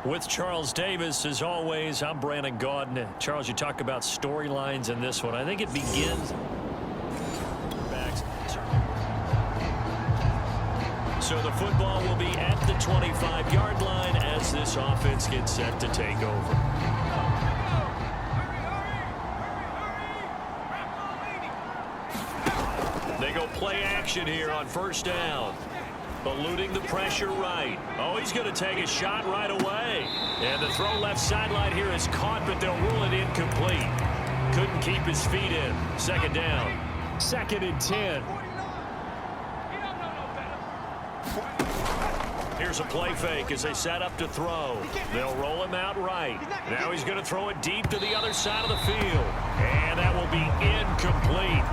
With Charles Davis, as always, I'm Brandon Gaudin. Charles, you talk about storylines in this one. I think it begins. So the football will be at the 25-yard line as this offense gets set to take over. They go play action here on first down. Eluding the pressure right. Oh, he's going to take a shot right away. And the throw left sideline here is caught, but they'll rule it incomplete. Couldn't keep his feet in. Second down. 2nd and 10. Here's a play fake as they set up to throw. They'll roll him out right. Now he's going to throw it deep to the other side of the field. And that will be incomplete.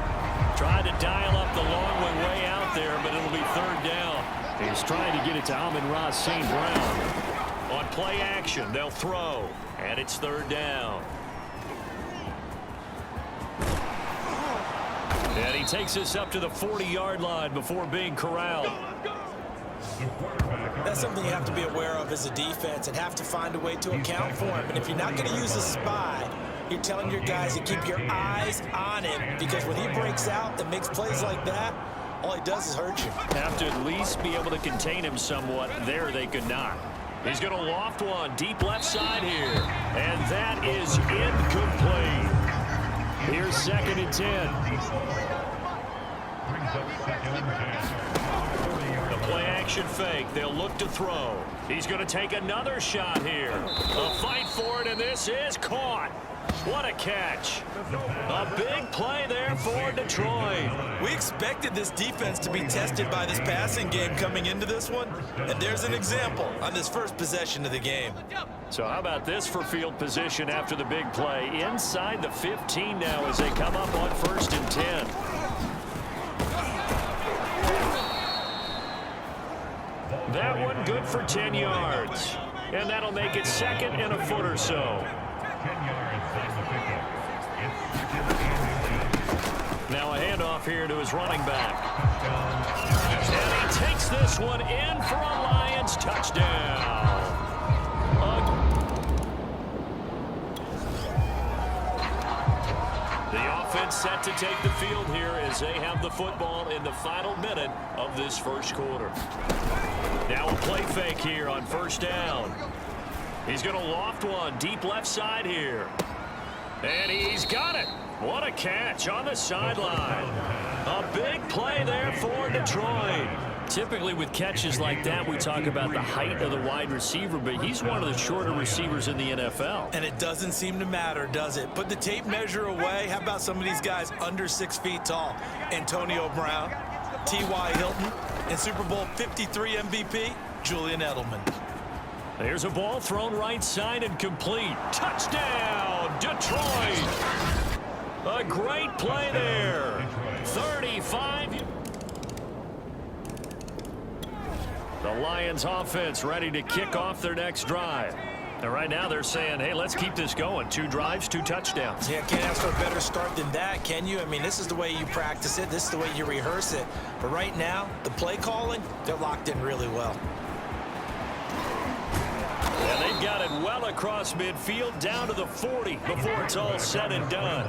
Tried to dial up the long way out there, but it'll be 3rd down. He's trying to get it to Amon-Ra St. Brown. On play action, they'll throw. And it's 3rd down. And he takes this up to the 40-yard line before being corralled. That's something you have to be aware of as a defense and have to find a way to account for him. And if you're not going to use a spy, you're telling your guys to keep your eyes on him, because when he breaks out and makes plays like that, all he does is hurt you. Have to at least be able to contain him somewhat. There they could not. He's going to loft one deep left side here. And that is incomplete. Here's 2nd and 10. The play action fake. They'll look to throw. He's going to take another shot here. A fight for it, and this is caught. What a catch. A big play there for Detroit. We expected this defense to be tested by this passing game coming into this one, and there's an example on this first possession of the game. So how about this for field position after the big play? Inside the 15 now as they come up on 1st and 10. That one good for 10 yards. And that'll make it 2nd and a foot or so. Now a handoff here to his running back. And he takes this one in for a Lions touchdown. The offense set to take the field here as they have the football in the final minute of this first quarter. Now a play fake here on 1st down. He's going to loft one deep left side here. And he's got it. What a catch on the sideline. A big play there for Detroit. Typically with catches like that, we talk about the height of the wide receiver, but he's one of the shorter receivers in the NFL. And it doesn't seem to matter, does it? Put the tape measure away. How about some of these guys under 6 feet tall? Antonio Brown, T.Y. Hilton, and Super Bowl 53 MVP, Julian Edelman. There's a ball thrown right side and complete. Touchdown, Detroit. A great play there. 35. The Lions offense ready to kick off their next drive. And right now they're saying, hey, let's keep this going. 2 drives, 2 touchdowns. Yeah, can't ask for a better start than that, can you? I mean, this is the way you practice it. This is the way you rehearse it. But right now, the play calling, they're locked in really well. And they've got it well across midfield down to the 40 before it's all said and done.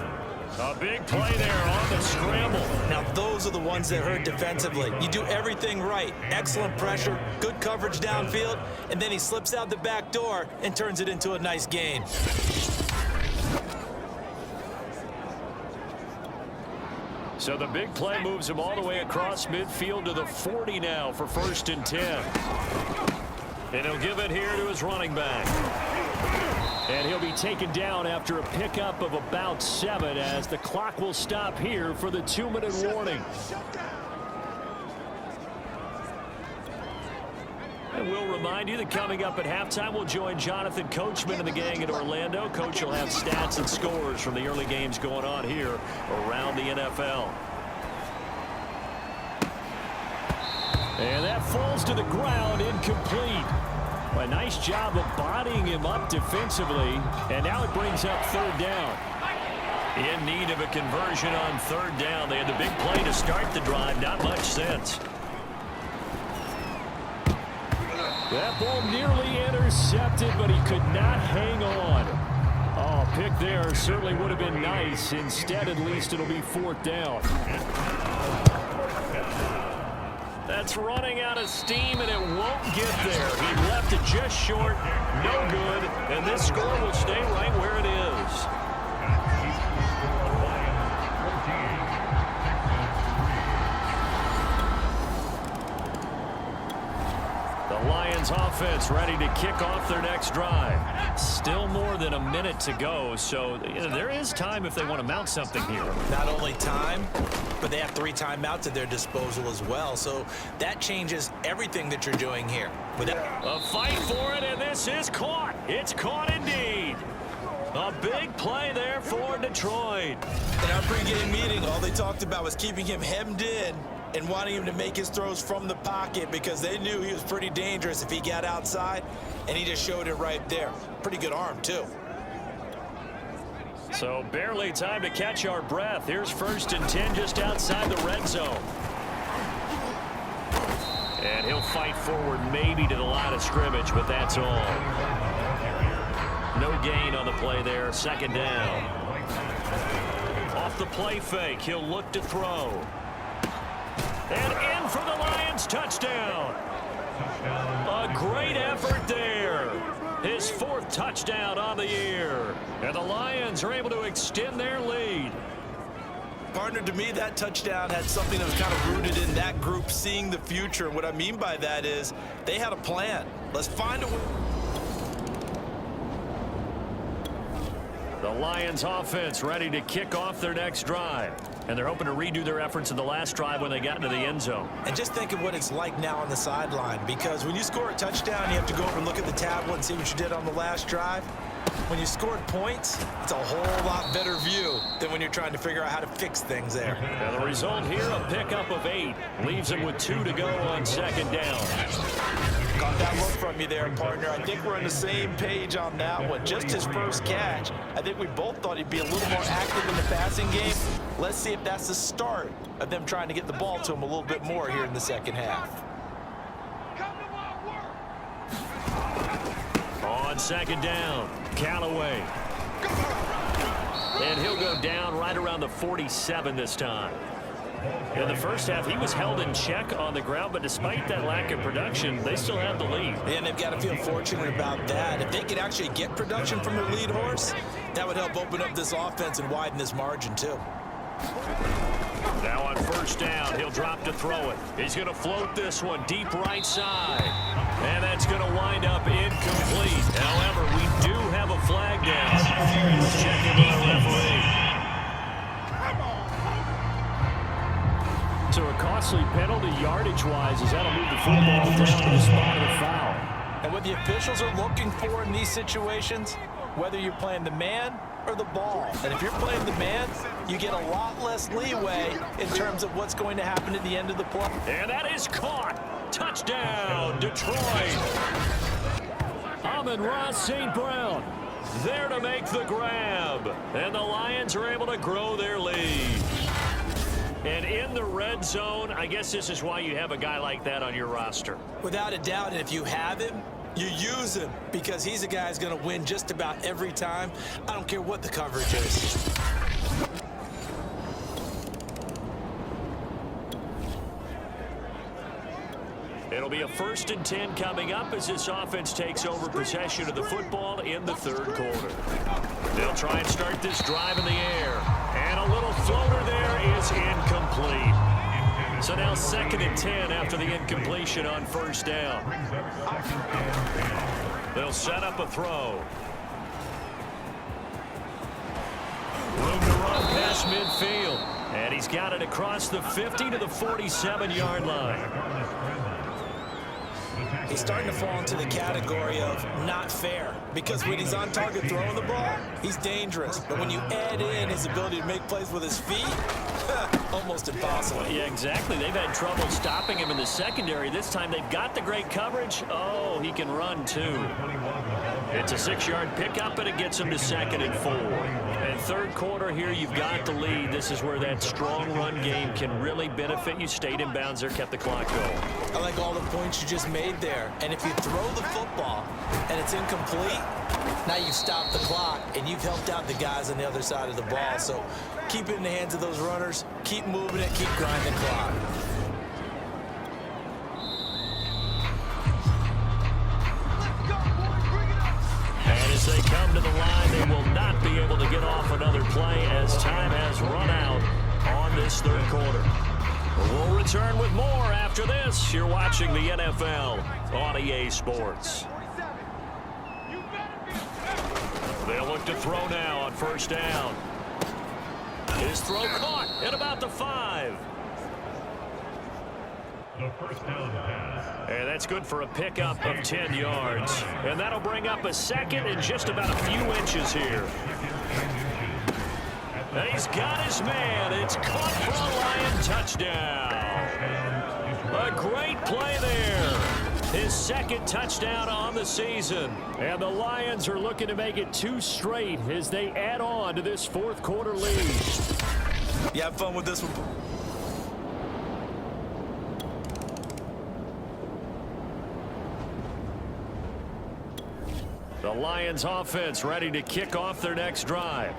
A big play there on the scramble. Now, those are the ones that hurt defensively. You do everything right. Excellent pressure, good coverage downfield, and then he slips out the back door and turns it into a nice gain. So the big play moves him all the way across midfield to the 40 now for 1st and 10. And he'll give it here to his running back. And he'll be taken down after a pickup of about 7 as the clock will stop here for the 2-minute warning. And we'll remind you that coming up at halftime, we'll join Jonathan Coachman and the gang in Orlando. Coach will have stats and scores from the early games going on here around the NFL. And that falls to the ground, incomplete. A nice job of bodying him up defensively, and now it brings up 3rd down. In need of a conversion on third down. They had the big play to start the drive. Not much sense. That ball nearly intercepted, but he could not hang on. Oh, pick there certainly would have been nice. Instead, at least it'll be fourth down. That's running out of steam, and it won't get there. He left it just short. No good. And this score will stay right where it is. The Lions offense ready to kick off their next drive. Still more than a minute to go, so there is time if they want to mount something here. Not only time, but they have 3 timeouts at their disposal as well, so that changes everything that you're doing here. A fight for it, and this is caught. It's caught indeed. A big play there for Detroit. In our pregame meeting, all they talked about was keeping him hemmed in and wanting him to make his throws from the pocket because they knew he was pretty dangerous if he got outside, and he just showed it right there. Pretty good arm, too. So barely time to catch our breath. Here's 1st and 10 just outside the red zone. And he'll fight forward maybe to the line of scrimmage, but that's all. No gain on the play there. 2nd down. Off the play fake, he'll look to throw. And in for the Lions touchdown. A great effort there. His 4th touchdown on the year. And the Lions are able to extend their lead. Partner, to me, that touchdown had something that was kind of rooted in that group seeing the future. And what I mean by that is they had a plan. Let's find a way. The Lions offense ready to kick off their next drive. And they're hoping to redo their efforts in the last drive when they got into the end zone. And just think of what it's like now on the sideline, because when you score a touchdown, you have to go over and look at the tablet and see what you did on the last drive. When you scored points, it's a whole lot better view than when you're trying to figure out how to fix things there. Now the result here, a pickup of 8. Leaves him with 2 to go on 2nd down. Got that look from you there, partner. I think we're on the same page on that one. Just his first catch. I think we both thought he'd be a little more active in the passing game. Let's see if that's the start of them trying to get the ball to him a little bit more here in the second half. On 2nd down, Callaway. And he'll go down right around the 47 this time. In the first half, he was held in check on the ground, but despite that lack of production, they still have the lead. And they've got to feel fortunate about that. If they could actually get production from their lead horse, that would help open up this offense and widen this margin, too. Now on 1st down, he'll drop to throw it. He's going to float this one deep right side. And that's going to wind up incomplete. However, we do have a flag down. Let's check in with the referee. So a costly penalty yardage-wise as that'll move the football down to the spot of the foul. And what the officials are looking for in these situations, whether you're playing the man or the ball. And if you're playing the man, you get a lot less leeway in terms of what's going to happen at the end of the play. And that is caught. Touchdown, Detroit. Amon-Ra St. Brown there to make the grab. And the Lions are able to grow their lead. And in the red zone, I guess this is why you have a guy like that on your roster. Without a doubt, and if you have him, you use him because he's a guy who's going to win just about every time. I don't care what the coverage is. It'll be a 1st and 10 coming up as this offense takes over possession of the football in the 3rd quarter. They'll try and start this drive in the air. And a little floater there is incomplete. So now 2nd and 10 after the incompletion on 1st down. They'll set up a throw. Room to run past midfield. And he's got it across the 50 to the 47-yard line. He's starting to fall into the category of not fair, because when he's on target throwing the ball, he's dangerous. But when you add in his ability to make plays with his feet, almost impossible. Yeah, exactly. They've had trouble stopping him in the secondary. This time they've got the great coverage. Oh, he can run too. It's a 6-yard pickup, and it gets him to 2nd and 4. And third quarter here, you've got the lead. This is where that strong run game can really benefit you. Stayed in bounds there, kept the clock going. I like all the points you just made there. And if you throw the football and it's incomplete, now you've stopped the clock and you've helped out the guys on the other side of the ball. So keep it in the hands of those runners. Keep moving it. Keep grinding the clock. And as they come to the line, they will not be able to get off another play as time has run out on this third quarter. We'll return with more after this. You're watching the NFL on EA Sports. They'll look to throw now on first down. His throw caught at about the 5. The first down pass. And that's good for a pickup of 10 yards. And that'll bring up a 2nd and just about a few inches here. And he's got his man. It's caught for a Lion touchdown. A great play there. His 2nd touchdown on the season. And the Lions are looking to make it 2 straight as they add on to this fourth quarter lead. You have fun with this one. The Lions offense ready to kick off their next drive.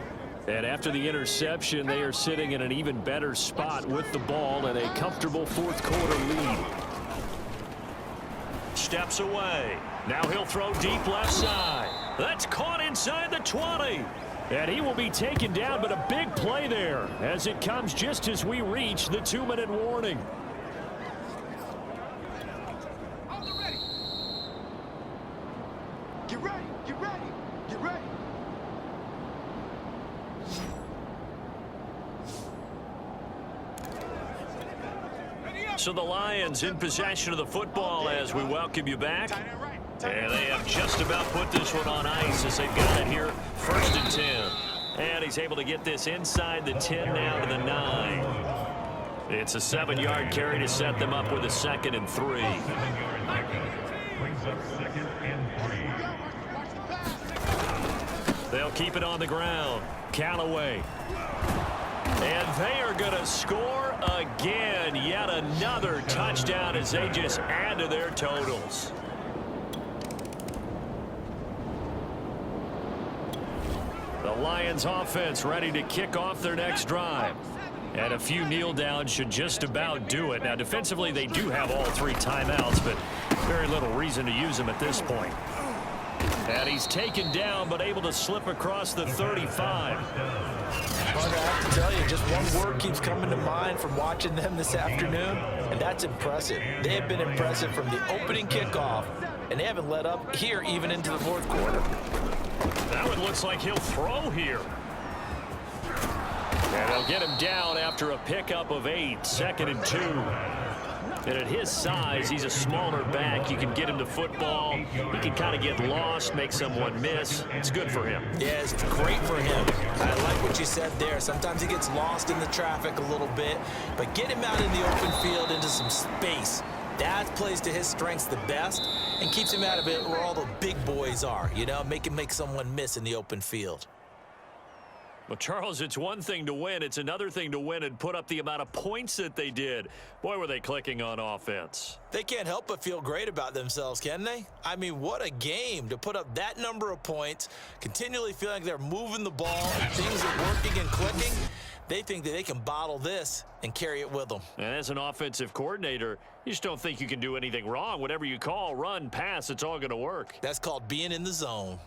And after the interception, they are sitting in an even better spot with the ball and a comfortable fourth quarter lead. Steps away. Now he'll throw deep left side. That's caught inside the 20. And he will be taken down, but a big play there as it comes just as we reach the 2-minute warning. Get ready, get ready, get ready. So the Lions in possession of the football as we welcome you back. And they have just about put this one on ice as they've got it here, 1st and 10. And he's able to get this inside the 10 now to the 9. It's a 7-yard carry to set them up with a 2nd and 3. Brings up 2nd and 3. They'll keep it on the ground. Callaway. And they are going to score again. Yet another touchdown as they just add to their totals. The Lions offense ready to kick off their next drive. And a few kneel downs should just about do it. Now defensively they do have all 3 timeouts, but very little reason to use them at this point. And he's taken down but able to slip across the 35. Parker, I have to tell you, just one word keeps coming to mind from watching them this afternoon, and that's impressive. They have been impressive from the opening kickoff, and they haven't let up here even into the fourth quarter. That one looks like he'll throw here. And they'll get him down after a pickup of 8, 2nd and 2. And at his size, he's a smaller back. You can get him to football. He can kind of get lost, make someone miss. It's good for him. Yeah, it's great for him. I like what you said there. Sometimes he gets lost in the traffic a little bit, but get him out in the open field into some space. That plays to his strengths the best and keeps him out of it where all the big boys are, you know, make someone miss in the open field. Well, Charles, it's one thing to win. It's another thing to win and put up the amount of points that they did. Boy, were they clicking on offense. They can't help but feel great about themselves, can they? I mean, what a game to put up that number of points, continually feeling like they're moving the ball and things are working and clicking. They think that they can bottle this and carry it with them. And as an offensive coordinator, you just don't think you can do anything wrong. Whatever you call, run, pass, it's all going to work. That's called being in the zone.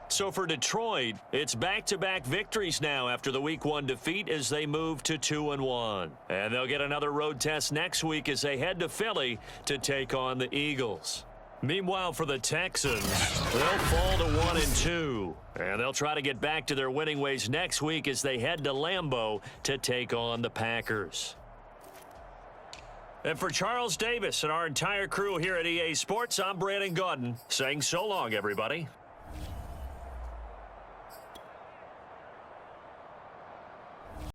So for Detroit, it's back-to-back victories now after the Week 1 defeat as they move to 2-1. And they'll get another road test next week as they head to Philly to take on the Eagles. Meanwhile, for the Texans, they'll fall to 1-2. And they'll try to get back to their winning ways next week as they head to Lambeau to take on the Packers. And for Charles Davis and our entire crew here at EA Sports, I'm Brandon Gaudin saying so long, everybody.